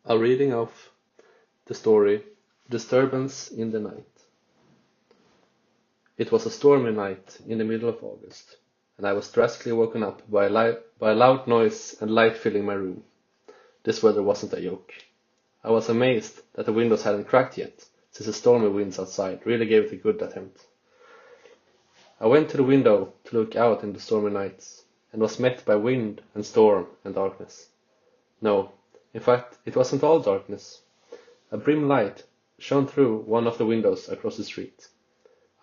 A reading of the story Disturbance in the Night. It was a stormy night in the middle of August, and I was drastically woken up by a loud noise and light filling my room. This weather wasn't a joke. I was amazed that the windows hadn't cracked yet, since the stormy winds outside really gave it a good attempt. I went to the window to look out in the stormy nights, and was met by wind and storm and darkness. No, in fact, it wasn't all darkness. A brim light shone through one of the windows across the street.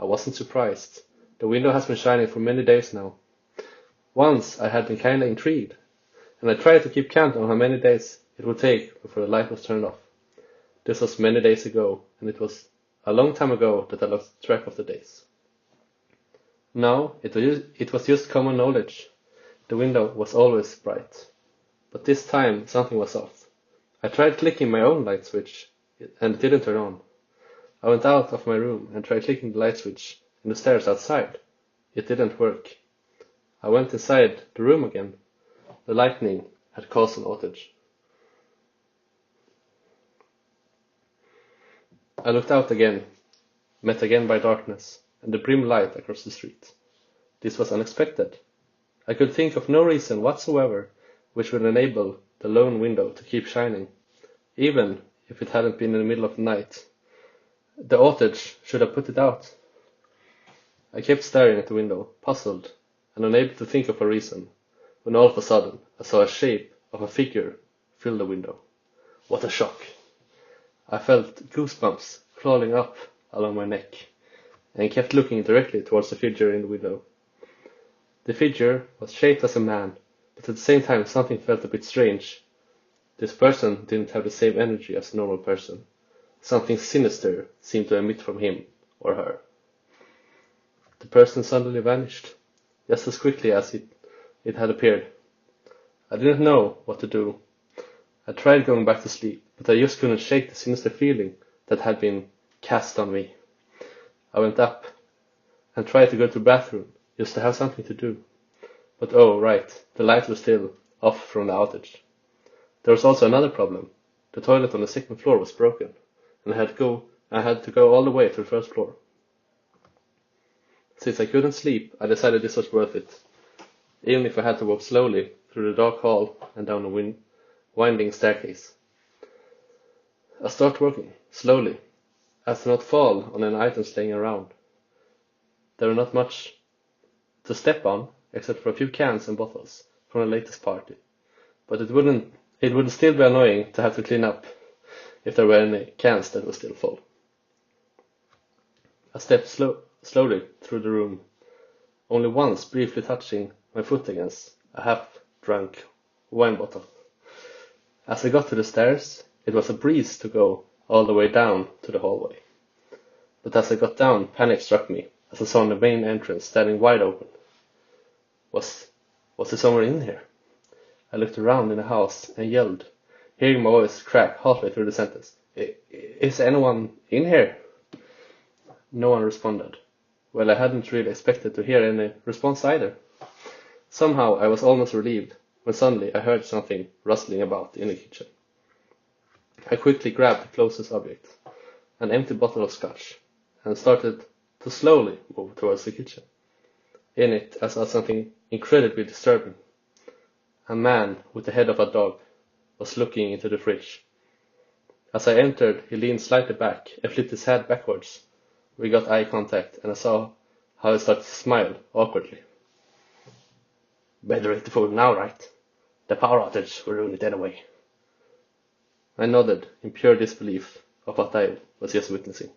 I wasn't surprised. The window has been shining for many days now. Once I had been kinda intrigued, and I tried to keep count on how many days it would take before the light was turned off. This was many days ago, and it was a long time ago that I lost track of the days. Now, it was just common knowledge. The window was always bright. But this time, something was off. I tried clicking my own light switch, and it didn't turn on. I went out of my room and tried clicking the light switch in the stairs outside. It didn't work. I went inside the room again. The lightning had caused an outage. I looked out again, met again by darkness and the brim light across the street. This was unexpected. I could think of no reason whatsoever which would enable the lone window to keep shining, even if it hadn't been in the middle of the night. The outage should have put it out. I kept staring at the window, puzzled, and unable to think of a reason, when all of a sudden I saw a shape of a figure fill the window. What a shock! I felt goosebumps crawling up along my neck, and kept looking directly towards the figure in the window. The figure was shaped as a man, but at the same time something felt a bit strange. This person didn't have the same energy as a normal person. Something sinister seemed to emit from him or her. The person suddenly vanished, just as quickly as it had appeared. I didn't know what to do. I tried going back to sleep, but I just couldn't shake the sinister feeling that had been cast on me. I went up and tried to go to the bathroom, just to have something to do. But oh, right, the light was still off from the outage. There was also another problem. The toilet on the second floor was broken, and I had to go all the way to the first floor. Since I couldn't sleep, I decided this was worth it, even if I had to walk slowly through the dark hall and down a winding staircase. I started walking slowly, as to not fall on any items laying around. There were not much to step on, except for a few cans and bottles from the latest party, but it would still be annoying to have to clean up if there were any cans that were still full. I stepped slowly through the room, only once briefly touching my foot against a half-drunk wine bottle. As I got to the stairs, it was a breeze to go all the way down to the hallway. But as I got down, panic struck me as I saw the main entrance standing wide open. Was there someone in here? I looked around in the house and yelled, hearing my voice crack halfway through the sentence. Is anyone in here? No one responded. Well, I hadn't really expected to hear any response either. Somehow I was almost relieved when suddenly I heard something rustling about in the kitchen. I quickly grabbed the closest object, an empty bottle of scotch, and started to slowly move towards the kitchen. In it, I saw something incredibly disturbing. A man with the head of a dog was looking into the fridge. As I entered, he leaned slightly back and flipped his head backwards. We got eye contact, and I saw how he started to smile awkwardly. Better eat the food now, right? The power outage will ruin it anyway. I nodded in pure disbelief of what I was just witnessing.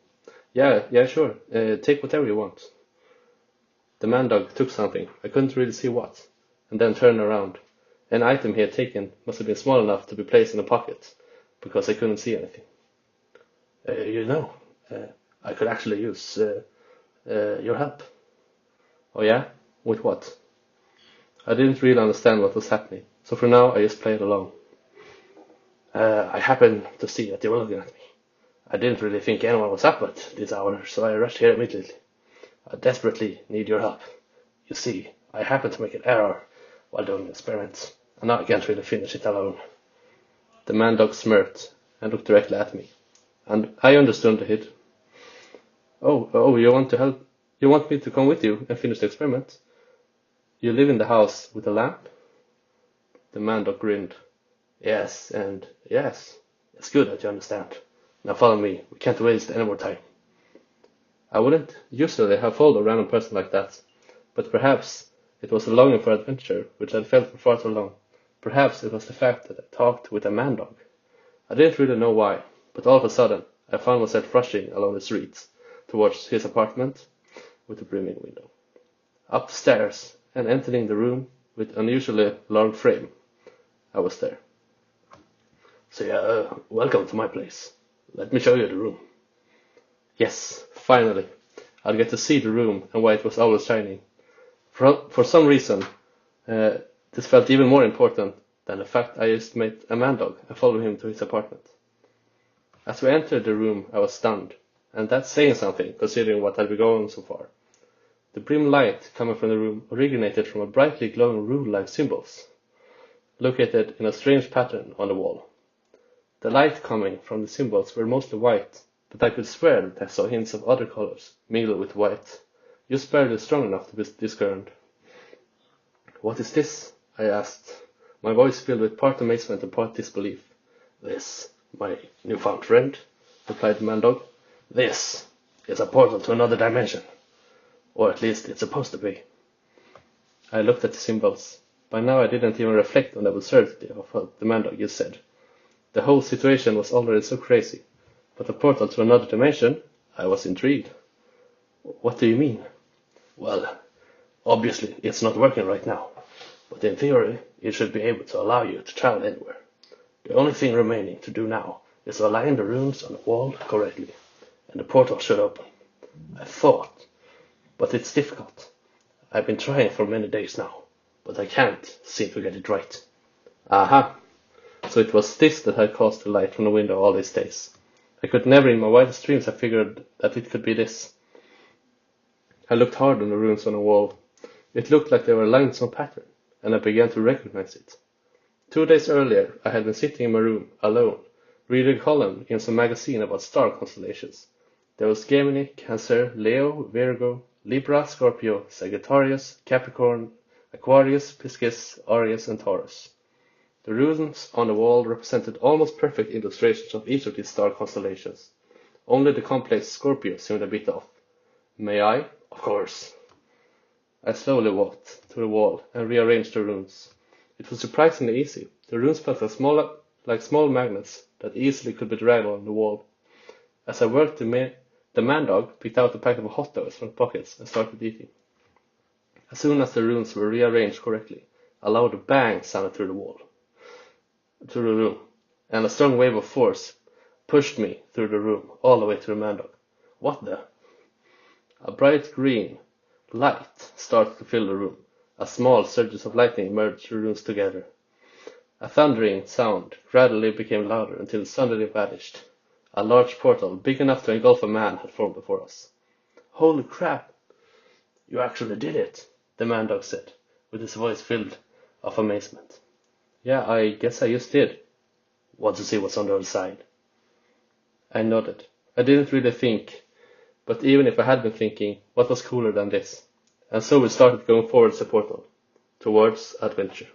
Yeah, sure. Take whatever you want. The man dog took something, I couldn't really see what, and then turned around. An item he had taken must have been small enough to be placed in a pocket, because I couldn't see anything. I could actually use your help. Oh yeah? With what? I didn't really understand what was happening, so for now I just played along. I happened to see that you were looking at me. I didn't really think anyone was up at this hour, so I rushed here immediately. I desperately need your help. You see, I happened to make an error while doing the experiments, and now I can't really finish it alone. The man-dog smirked and looked directly at me. And I understood the hint. Oh, you want to help? You want me to come with you and finish the experiment? You live in the house with a lamp? The man-dog grinned. Yes, and yes. It's good that you understand. Now follow me. We can't waste any more time. I wouldn't usually have followed a random person like that, but perhaps it was the longing for adventure which I'd felt for far too long. Perhaps it was the fact that I talked with a man-dog. I didn't really know why, but all of a sudden I found myself rushing along the streets towards his apartment with a brimming window. Up the stairs and entering the room with unusually large frame. I was there. So welcome to my place. Let me show you the room. Yes, finally. I'd get to see the room and why it was always shining. For some reason, this felt even more important than the fact I just met a man-dog and followed him to his apartment. As we entered the room, I was stunned, and that's saying something, considering what had been going so far. The brim light coming from the room originated from a brightly glowing rune-like symbols, located in a strange pattern on the wall. The light coming from the symbols were mostly white, but I could swear that I saw hints of other colors mingled with white, just barely strong enough to be discerned. What is this? I asked, my voice filled with part amazement and part disbelief. This, my newfound friend, replied the man-dog. This is a portal to another dimension. Or at least it's supposed to be. I looked at the symbols. By now I didn't even reflect on the absurdity of what the man-dog just said. The whole situation was already so crazy, but a portal to another dimension? I was intrigued. What do you mean? Well, obviously it's not working right now, but in theory it should be able to allow you to travel anywhere. The only thing remaining to do now is to align the runes on the wall correctly, and the portal should open. I thought, but it's difficult. I've been trying for many days now, but I can't seem to get it right. Aha! So it was this that had caused the light from the window all these days. I could never in my wildest dreams have figured that it could be this. I looked hard on the runes on the wall. It looked like they were aligned in some pattern, and I began to recognize it. 2 days earlier, I had been sitting in my room, alone, reading a column in some magazine about star constellations. There was Gemini, Cancer, Leo, Virgo, Libra, Scorpio, Sagittarius, Capricorn, Aquarius, Piscis, Aries, and Taurus. The runes on the wall represented almost perfect illustrations of each of these star constellations. Only the complex Scorpio seemed a bit off. May I? Of course. I slowly walked to the wall and rearranged the runes. It was surprisingly easy. The runes felt like small magnets that easily could be dragged on the wall. As I worked, the man-dog picked out a pack of hot dogs from his pockets and started eating. As soon as the runes were rearranged correctly, a loud bang sounded through the room, and a strong wave of force pushed me through the room all the way to the man-dog. What the? A bright green light started to fill the room. A small surges of lightning merged the rooms together. A thundering sound gradually became louder until it suddenly vanished. A large portal, big enough to engulf a man, had formed before us. Holy crap! You actually did it, the man-dog said, with his voice filled of amazement. Yeah, I guess I just did. Want to see what's on the other side? I nodded. I didn't really think, but even if I had been thinking, what was cooler than this? And so we started going forwards the portal, towards adventure.